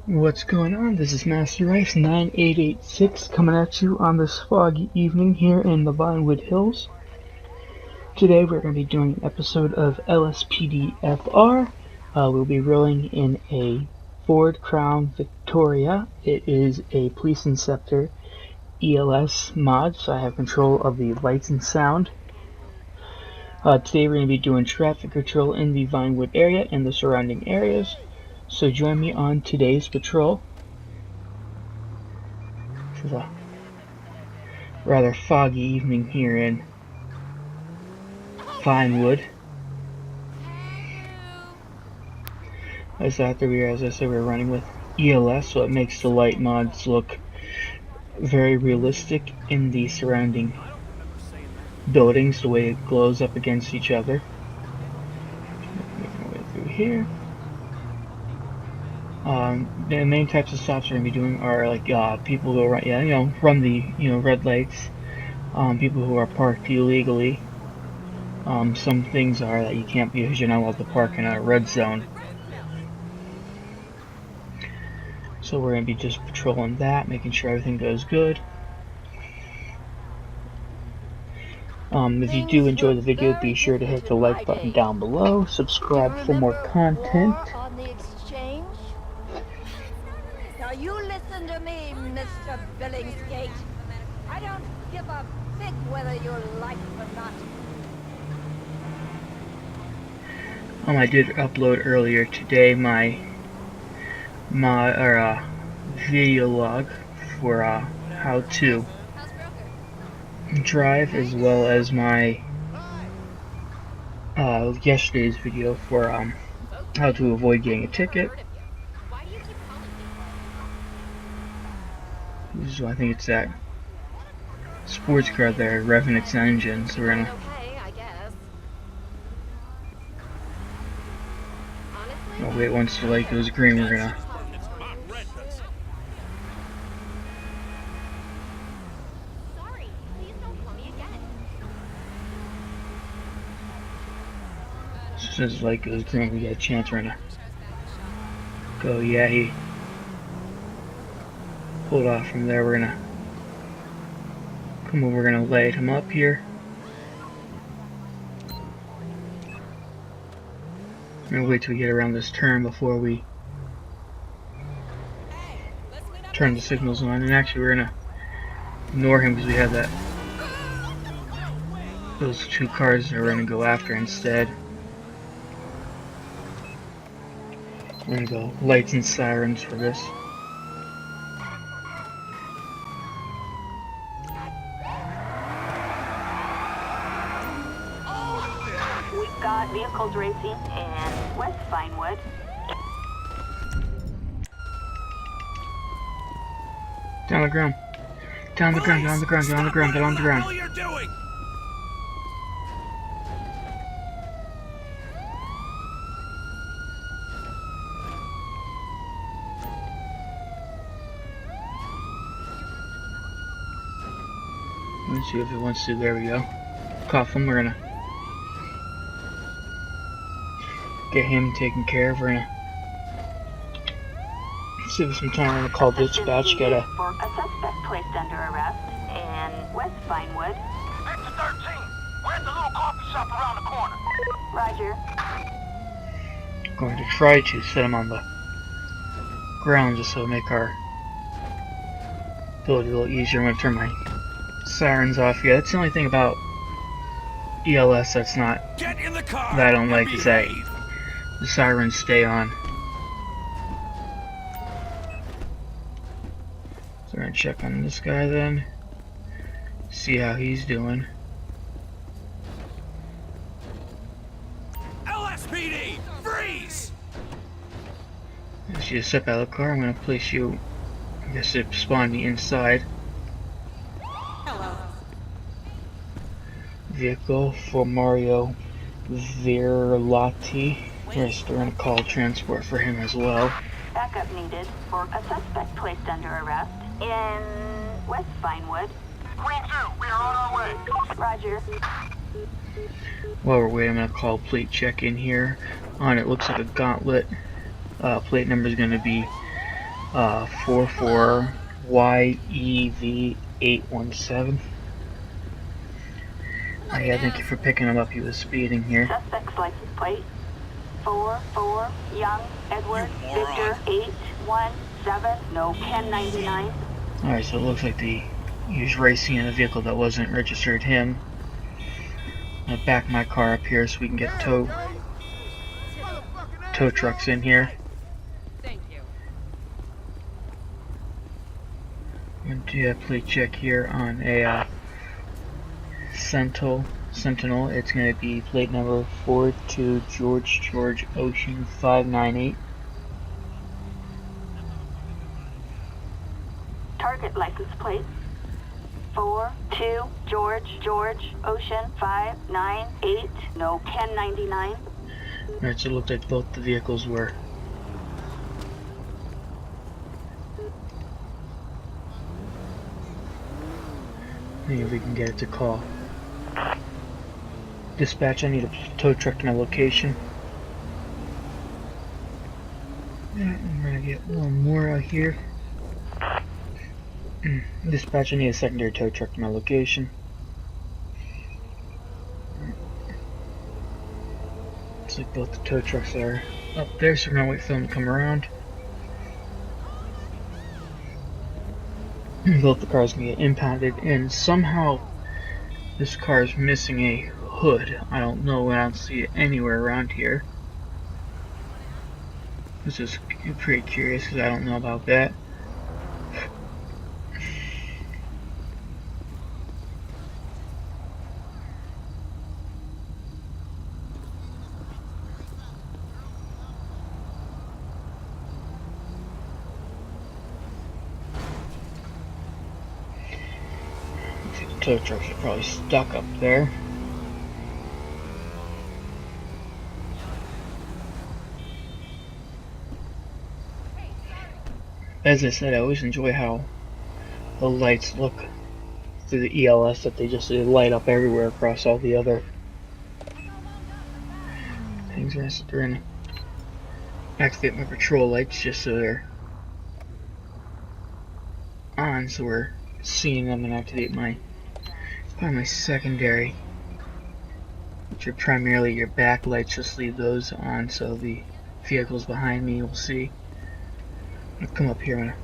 What's going on? This is Master Rice 9886 coming at you on this foggy evening here in the Vinewood Hills. Today we're going to be doing an episode of LSPDFR. We'll be rolling in a Ford Crown Victoria. It is a Police Inceptor ELS mod, so I have control of the lights and sound. Today we're going to be doing traffic control in the Vinewood area and the surrounding areas. So join me on today's patrol. This is a rather foggy evening here in Vinewood. As I said, we're running with ELS, so it makes the light mods look very realistic in the surrounding buildings, the way it glows up against each other. Making our way through here. The main types of stops we're gonna be doing are like people who are run the red lights, people who are parked illegally. Some things are that you can't because you're not allowed to park in a red zone. So we're gonna be just patrolling that, making sure everything goes good. If you do enjoy the video, be sure to hit the like button down below, subscribe for more content. Now you listen to me, Mr. Billingsgate. I don't give a fig whether you like it or not. I did upload earlier today my video log for how to drive, as well as my yesterday's video for how to avoid getting a ticket. So I think it's that sports car there revving its engine, so we're gonna wait. Once the light goes green, we're gonna as soon as the light goes green, we get a chance. We're gonna go. Yeah, he pulled off from there. We're gonna come over. We're gonna light him up here. We're gonna wait till we get around this turn before we turn the signals on. And actually, we're gonna ignore him because we have those two cars that we're gonna go after instead. We're gonna go lights and sirens for this. We've got vehicles racing in West Vinewood. Down the ground. Down the ground, get on the ground, get on the ground, get on the ground. What are you doing? Let's see if it wants to. There we go. Cuff him. We're gonna get him taken care of. We're gonna save some time. We're gonna call dispatch. For a suspect placed under arrest in West Vinewood. Exit 13. We're at the little coffee shop around the corner. Roger. Going to try to set him on the ground just so it'll make our ability a little easier. I'm gonna turn my sirens off. Yeah, that's the only thing about ELS that's not Get in the car that I don't like, is that behave. the sirens stay on. So we're gonna check on this guy then, see how he's doing. LSPD, freeze! As you step out of the car, I'm gonna place you, I guess it spawned me inside. Vehicle for Mario Virlati. We're gonna call transport for him as well. Backup needed for a suspect placed under arrest in West Vinewood. Green 2, we are on our way. Roger. While we're waiting, I'm gonna call plate check in here. On it looks like a Gauntlet. Plate number is gonna be 44YEV817. Yeah, thank you for picking him up. He was speeding here. Suspect's license plate 44 Young Edward Victor 817, no 1099. Alright, so it looks like he was racing in a vehicle that wasn't registered him. I'm gonna back my car up here so we can get tow trucks in here. Thank you. I'm gonna do a plate check here on a Sentinel. It's going to be plate number 42 George Ocean 598. Target license plate 42 George Ocean 598, no 1099. Alright, so it looked like both the vehicles were maybe we can get it to call. Dispatch, I need a tow truck to my location. I'm gonna get one more out here. Dispatch, I need a secondary tow truck to my location. Looks like both the tow trucks are up there, so we're gonna wait for them to come around. Both the cars can get impounded, and somehow this car is missing a hood. I don't know, I don't see it anywhere around here. This is pretty curious because I don't know about that. The tow trucks are probably stuck up there. As I said, I always enjoy how the lights look through the ELS, that they light up everywhere across all the other things. We're gonna activate my patrol lights just so they're on, so we're seeing them, and activate my secondary, which are primarily your back lights. Just leave those on so the vehicles behind me will see. I'll come up here, I'm gonna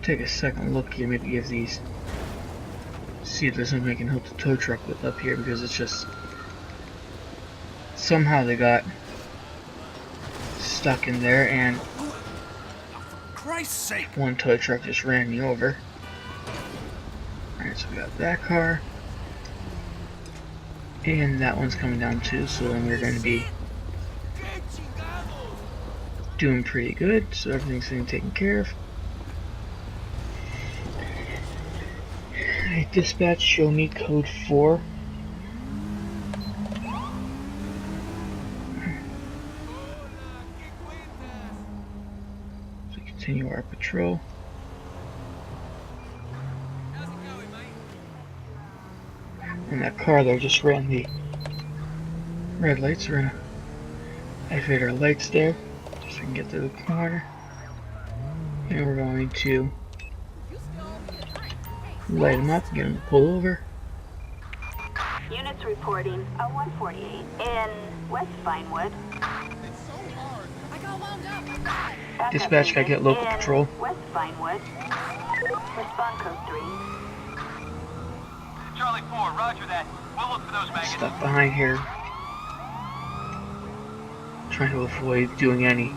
take a second look here, maybe give these, see if there's something I can help the tow truck with up here, because it's just somehow they got stuck in there, and Christ's sake! one tow truck just ran me over. Alright, so we got that car, and that one's coming down too, so then we're going to be doing pretty good, so everything's getting taken care of. Alright, dispatch, show me code 4. So continue our patrol. And that car there just ran the red lights. We're gonna activate our lights there, so we can get to the corner. And we're going to light them up, get them to pull over. Units reporting a 148 in West Vinewood. Dispatch, can I get local patrol? West Vinewood. Respond code 3. Charlie 4, roger that. We'll look for those maggots. Stuck behind here, trying to avoid doing any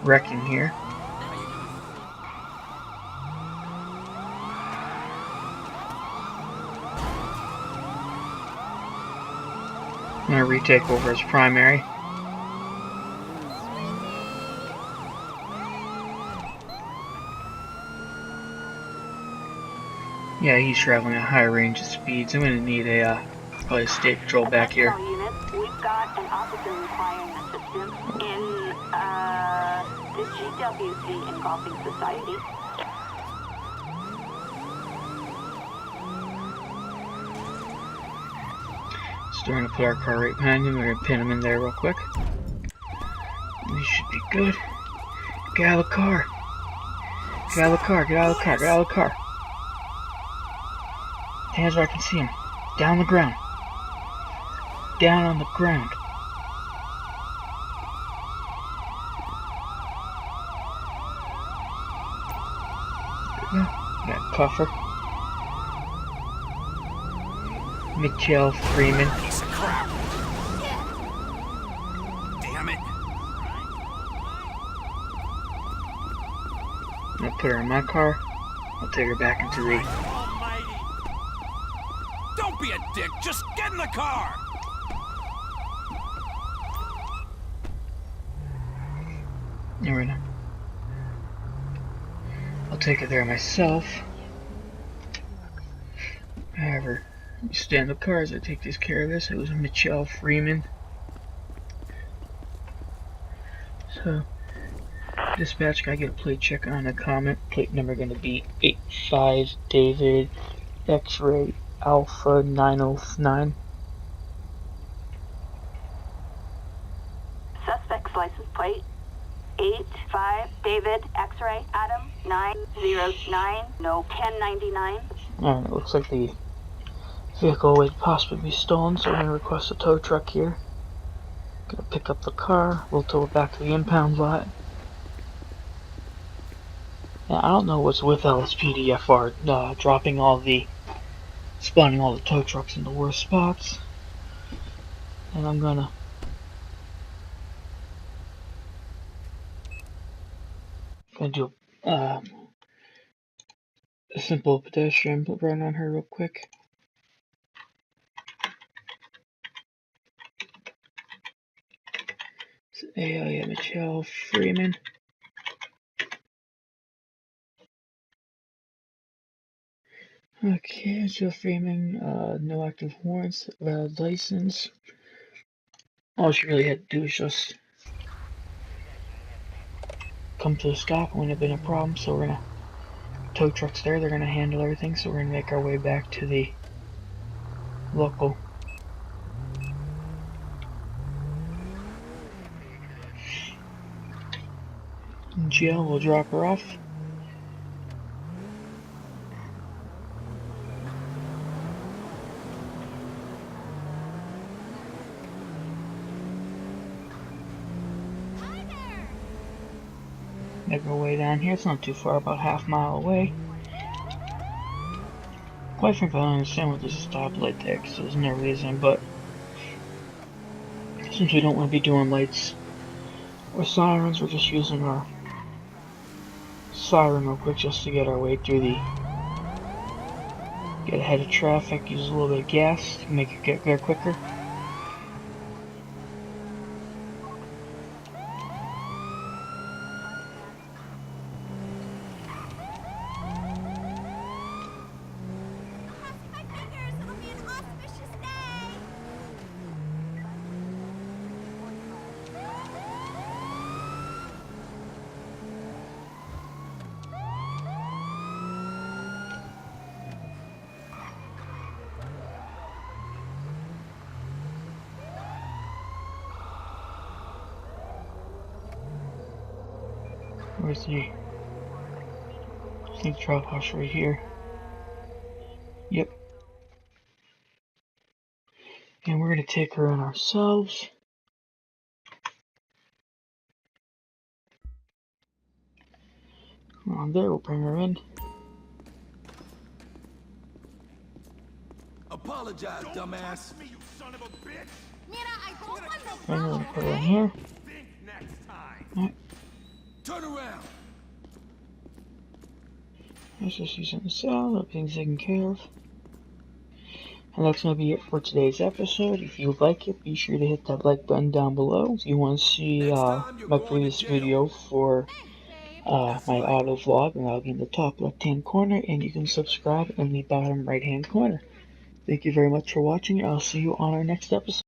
wrecking here. I'm gonna retake over as primary. Yeah, he's traveling at high range of speeds. I'm gonna need a probably a state patrol back here. Units, we've got an officer requiring assistance in the GWC Engulfing Society. So we're gonna put our car right behind him. We're gonna pin him in there real quick. We should be good. Get out of the car. Get out of the car. Get out of the car. Get out of the car. Hands where I can see him. Down on the ground. Down on the ground. Got Puffer. Michelle Freeman. Piece of crap. Damn it. I'm gonna put her in my car. I'll take her back into the... Almighty. Don't be a dick. Just get in the car. Alright. I'll take her there myself. However, you stay in the car as I take this care of this. It was Michelle Freeman. So, dispatch, can I get a plate check on a comment? Plate number going to be 85 David X-Ray Alpha 909. Suspect's license plate 85 David X-Ray Adam 909 no 1099. Alright, it looks like the vehicle would possibly be stolen, so we're going to request a tow truck here. Gonna pick up the car, we'll tow it back to the impound lot. Now, I don't know what's with LSPDFR spawning all the tow trucks in the worst spots. And I'm gonna do a simple pedestrian run on her real quick. Yeah, Michelle Freeman. Okay, Michelle Freeman, no active warrants, valid license. All she really had to do was just come to a stop. Wouldn't have been a problem, so we're gonna tow trucks there, they're gonna handle everything, so we're gonna make our way back to the local jail. We'll drop her off. Make our way down here. It's not too far, about half mile away. Quite frankly, I don't understand what there's a stoplight there, because there's no reason, but since we don't want to be doing lights or sirens, we're just using our siren real quick just to get our way through get ahead of traffic, use a little bit of gas to make it get there quicker. Where's the... I think drop house right here. Yep. And we're gonna take her in ourselves. On there, we'll bring her in. Apologize, dumbass. Me, you son of a bitch. Bring her and put her in here. Think next time. Alright. Turn around. Let's just use the cell, everything's taken care of. And that's going to be it for today's episode. If you like it, be sure to hit that like button down below. If you want to see my previous video for my auto vlog, and that'll be in the top left hand corner, and you can subscribe in the bottom right hand corner. Thank you very much for watching. I'll see you on our next episode.